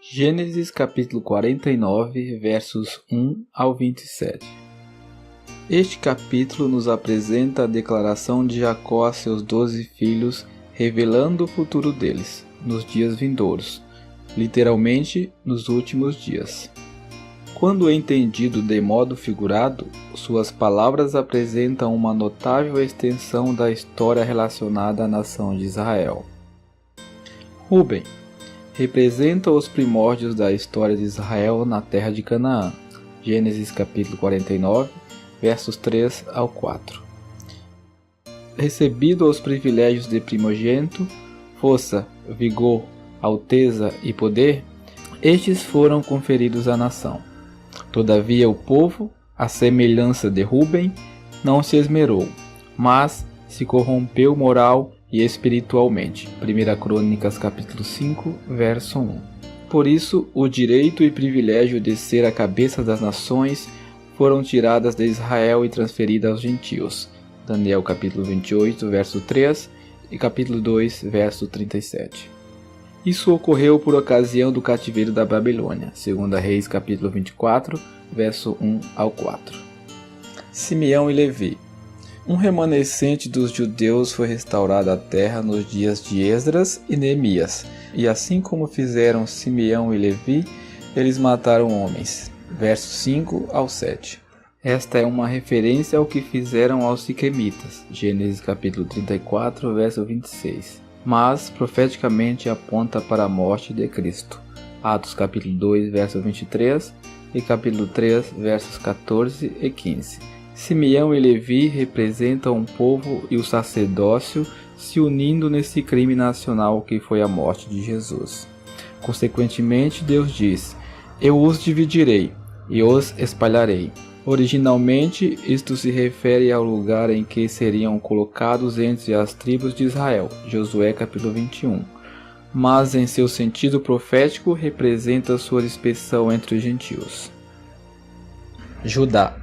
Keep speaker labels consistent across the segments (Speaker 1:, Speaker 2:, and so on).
Speaker 1: Gênesis capítulo 49, versos 1 ao 27. Este capítulo nos apresenta a declaração de Jacó a seus 12 filhos, revelando o futuro deles, nos dias vindouros, literalmente nos últimos dias. Quando entendido de modo figurado, suas palavras apresentam uma notável extensão da história relacionada à nação de Israel. Rúben representa os primórdios da história de Israel na terra de Canaã. Gênesis capítulo 49, versos 3 ao 4. Recebido os privilégios de primogênito, força, vigor, alteza e poder, estes foram conferidos à nação. Todavia o povo, à semelhança de Rúben, não se esmerou, mas se corrompeu moral e espiritualmente. 1 Crônicas capítulo 5, verso 1. Por isso, o direito e privilégio de ser a cabeça das nações foram tiradas de Israel e transferidas aos gentios. Daniel capítulo 28, verso 3 e capítulo 2, verso 37. Isso ocorreu por ocasião do cativeiro da Babilônia. 2 Reis capítulo 24, verso 1 ao 4. Simeão e Levi. Um remanescente dos judeus foi restaurado à terra nos dias de Esdras e Neemias, e assim como fizeram Simeão e Levi, eles mataram homens. Versos 5 ao 7. Esta é uma referência ao que fizeram aos siquemitas. Gênesis capítulo 34, verso 26. Mas profeticamente aponta para a morte de Cristo. Atos capítulo 2, verso 23 e capítulo 3, versos 14 e 15. Simeão e Levi representam o povo e o sacerdócio se unindo nesse crime nacional que foi a morte de Jesus. Consequentemente, Deus diz: Eu os dividirei e os espalharei. Originalmente, isto se refere ao lugar em que seriam colocados entre as tribos de Israel, Josué capítulo 21. Mas em seu sentido profético representa sua dispersão entre os gentios. Judá.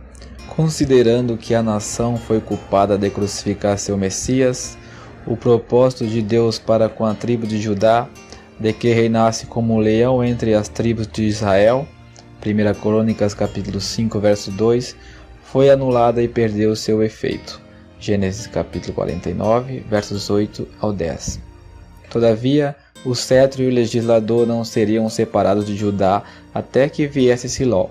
Speaker 1: Considerando que a nação foi culpada de crucificar seu Messias, o propósito de Deus para com a tribo de Judá, de que reinasse como um leão entre as tribos de Israel, 1 Crônicas capítulo 5, verso 2, foi anulada e perdeu seu efeito. Gênesis capítulo 49, versos 8 ao 10. Todavia, o cetro e o legislador não seriam separados de Judá até que viesse Siló,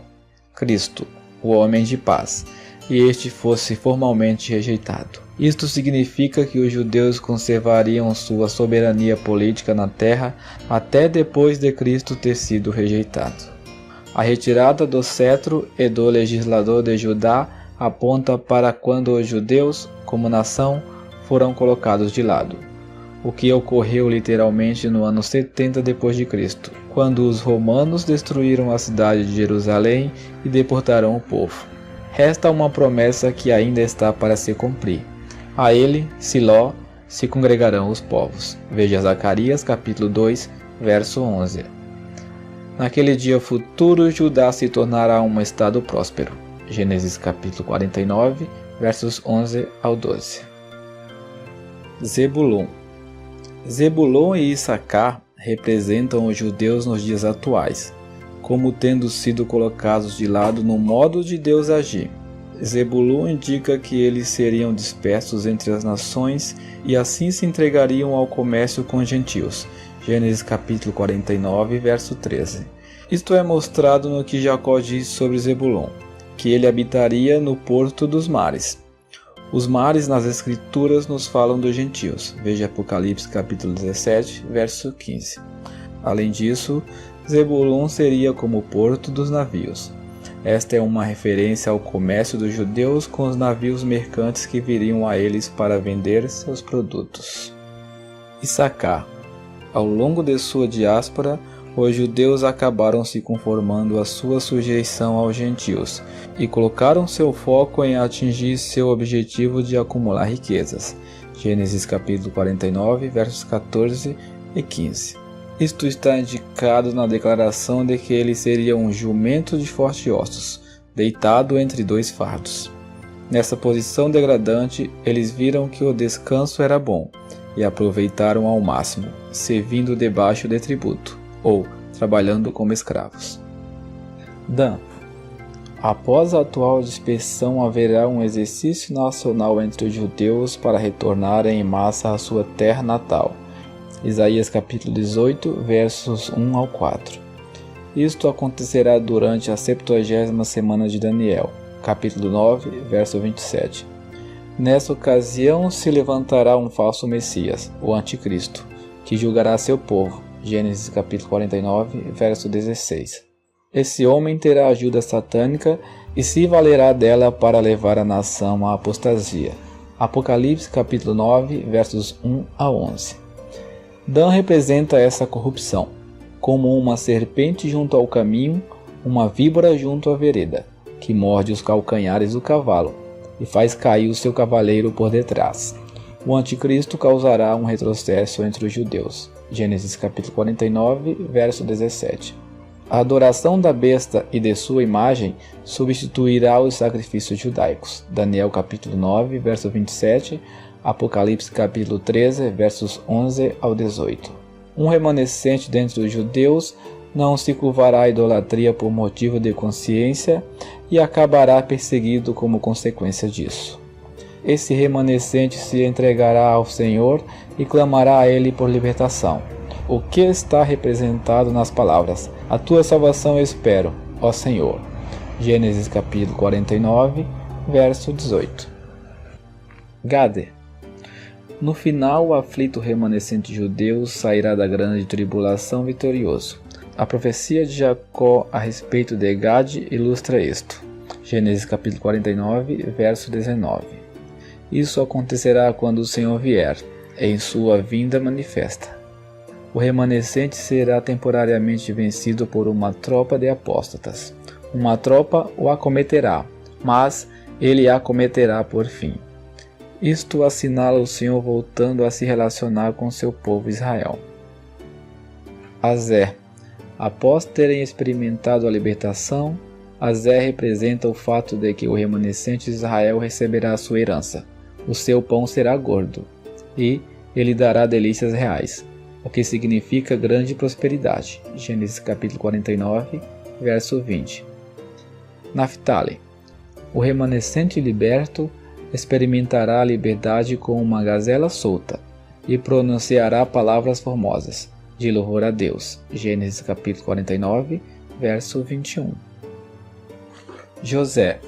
Speaker 1: Cristo, o homem de paz, e este fosse formalmente rejeitado. Isto significa que os judeus conservariam sua soberania política na terra até depois de Cristo ter sido rejeitado. A retirada do cetro e do legislador de Judá aponta para quando os judeus, como nação, foram colocados de lado, o que ocorreu literalmente no ano 70 depois de Cristo, quando os romanos destruíram a cidade de Jerusalém e deportaram o povo. Resta uma promessa que ainda está para se cumprir. A ele, Siló, se congregarão os povos. Veja Zacarias capítulo 2, verso 11. Naquele dia futuro, Judá se tornará um estado próspero. Gênesis capítulo 49, versos 11 ao 12. Zebulon. Zebulon e Issacar representam os judeus nos dias atuais, como tendo sido colocados de lado no modo de Deus agir. Zebulon indica que eles seriam dispersos entre as nações e assim se entregariam ao comércio com gentios. Gênesis capítulo 49, verso 13. Isto é mostrado no que Jacó diz sobre Zebulon, que ele habitaria no porto dos mares. Os mares nas escrituras nos falam dos gentios. Veja Apocalipse capítulo 17, verso 15. Além disso, Zebulon seria como o porto dos navios. Esta é uma referência ao comércio dos judeus com os navios mercantes que viriam a eles para vender seus produtos. Issacar. Ao longo de sua diáspora, os judeus acabaram se conformando à sua sujeição aos gentios e colocaram seu foco em atingir seu objetivo de acumular riquezas. Gênesis capítulo 49, versos 14 e 15. Isto está indicado na declaração de que ele seria um jumento de fortes ossos, deitado entre dois fardos. Nessa posição degradante, eles viram que o descanso era bom e aproveitaram ao máximo, servindo debaixo de tributo, ou trabalhando como escravos. Dan. Após a atual dispersão, haverá um exercício nacional entre os judeus para retornarem em massa à sua terra natal. Isaías capítulo 18, versos 1 ao 4. Isto acontecerá durante a 70ª semana de Daniel, capítulo 9, verso 27. Nessa ocasião se levantará um falso Messias, o Anticristo, que julgará seu povo. Gênesis capítulo 49, verso 16. Esse homem terá ajuda satânica e se valerá dela para levar a nação à apostasia. Apocalipse capítulo 9, versos 1 a 11. Dan representa essa corrupção, como uma serpente junto ao caminho, uma víbora junto à vereda, que morde os calcanhares do cavalo e faz cair o seu cavaleiro por detrás. O anticristo causará um retrocesso entre os judeus. Gênesis capítulo 49, verso 17. A adoração da besta e de sua imagem substituirá os sacrifícios judaicos. Daniel capítulo 9, verso 27, Apocalipse capítulo 13, versos 11 ao 18. Um remanescente dentre os judeus não se curvará à idolatria por motivo de consciência e acabará perseguido como consequência disso. Esse remanescente se entregará ao Senhor e clamará a Ele por libertação. O que está representado nas palavras: a tua salvação eu espero, ó Senhor. Gênesis capítulo 49, verso 18. Gade. No final, o aflito remanescente judeu sairá da grande tribulação vitorioso. A profecia de Jacó a respeito de Gade ilustra isto. Gênesis capítulo 49, verso 19. Isso acontecerá quando o Senhor vier, em sua vinda manifesta. O remanescente será temporariamente vencido por uma tropa de apóstatas. Uma tropa o acometerá, mas ele a acometerá por fim. Isto assinala o Senhor voltando a se relacionar com seu povo Israel. Azé. Após terem experimentado a libertação, Azé representa o fato de que o remanescente de Israel receberá a sua herança. O seu pão será gordo, e ele dará delícias reais, o que significa grande prosperidade. Gênesis capítulo 49, verso 20. Naftali. O remanescente liberto experimentará a liberdade como uma gazela solta e pronunciará palavras formosas de louvor a Deus. Gênesis capítulo 49, verso 21. José.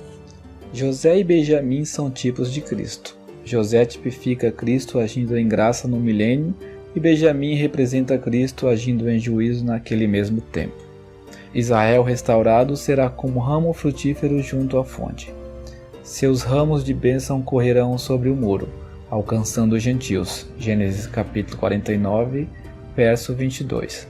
Speaker 1: José e Benjamim são tipos de Cristo. José tipifica Cristo agindo em graça no milênio e Benjamim representa Cristo agindo em juízo naquele mesmo tempo. Israel restaurado será como ramo frutífero junto à fonte. Seus ramos de bênção correrão sobre o muro, alcançando os gentios. Gênesis capítulo 49, verso 22.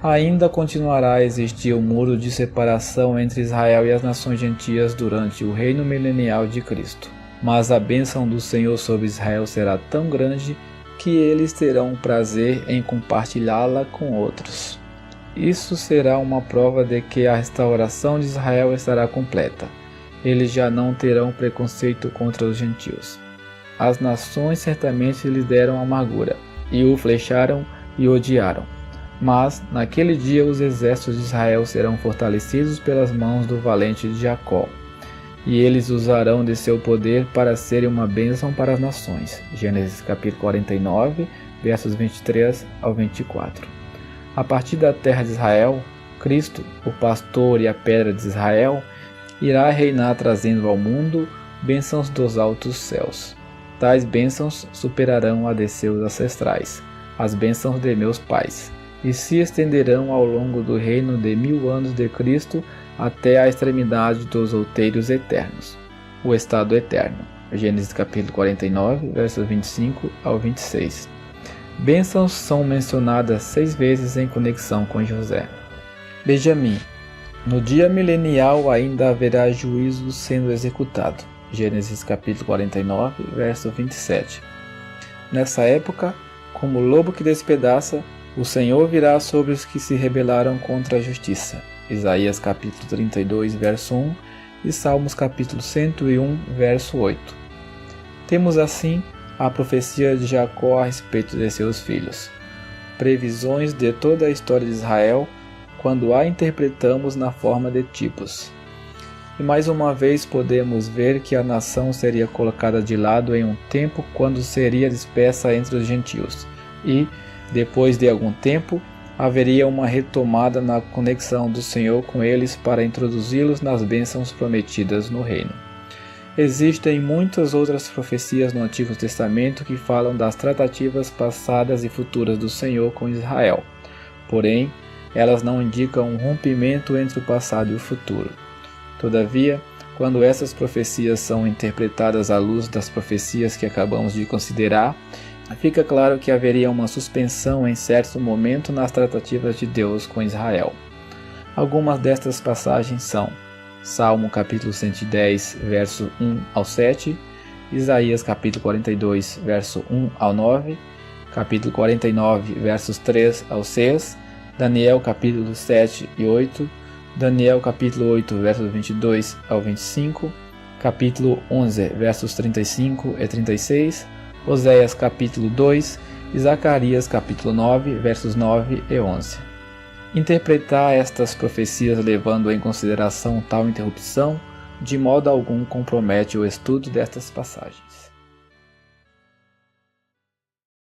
Speaker 1: Ainda continuará a existir o muro de separação entre Israel e as nações gentias durante o reino milenial de Cristo. Mas a bênção do Senhor sobre Israel será tão grande que eles terão prazer em compartilhá-la com outros. Isso será uma prova de que a restauração de Israel estará completa. Eles já não terão preconceito contra os gentios. As nações certamente lhe deram amargura, e o flecharam e odiaram. Mas, naquele dia, os exércitos de Israel serão fortalecidos pelas mãos do valente de Jacó, e eles usarão de seu poder para serem uma bênção para as nações. Gênesis capítulo 49, versos 23 ao 24. A partir da terra de Israel, Cristo, o pastor e a pedra de Israel, irá reinar trazendo ao mundo bênçãos dos altos céus. Tais bênçãos superarão a de seus ancestrais, as bênçãos de meus pais, e se estenderão ao longo do reino de 1000 anos de Cristo até a extremidade dos outeiros eternos, o estado eterno. Gênesis capítulo 49, versos 25 ao 26. Bênçãos são mencionadas 6 vezes em conexão com José. Benjamim. No dia milenial ainda haverá juízo sendo executado. Gênesis capítulo 49, verso 27. Nessa época, como lobo que despedaça, o Senhor virá sobre os que se rebelaram contra a justiça. Isaías capítulo 32, verso 1 e Salmos capítulo 101, verso 8. Temos assim a profecia de Jacó a respeito de seus filhos. Previsões de toda a história de Israel quando a interpretamos na forma de tipos. E mais uma vez podemos ver que a nação seria colocada de lado em um tempo quando seria dispersa entre os gentios, e, depois de algum tempo, haveria uma retomada na conexão do Senhor com eles para introduzi-los nas bênçãos prometidas no reino. Existem muitas outras profecias no Antigo Testamento que falam das tratativas passadas e futuras do Senhor com Israel, porém, elas não indicam um rompimento entre o passado e o futuro. Todavia, quando essas profecias são interpretadas à luz das profecias que acabamos de considerar, fica claro que haveria uma suspensão em certo momento nas tratativas de Deus com Israel. Algumas destas passagens são Salmo capítulo 110, verso 1 ao 7, Isaías capítulo 42, verso 1 ao 9, capítulo 49, versos 3 ao 6, Daniel capítulo 7 e 8, Daniel capítulo 8, versos 22 ao 25, capítulo 11, versos 35 e 36, Oséias capítulo 2 e Zacarias capítulo 9, versos 9 e 11. Interpretar estas profecias levando em consideração tal interrupção, de modo algum compromete o estudo destas passagens.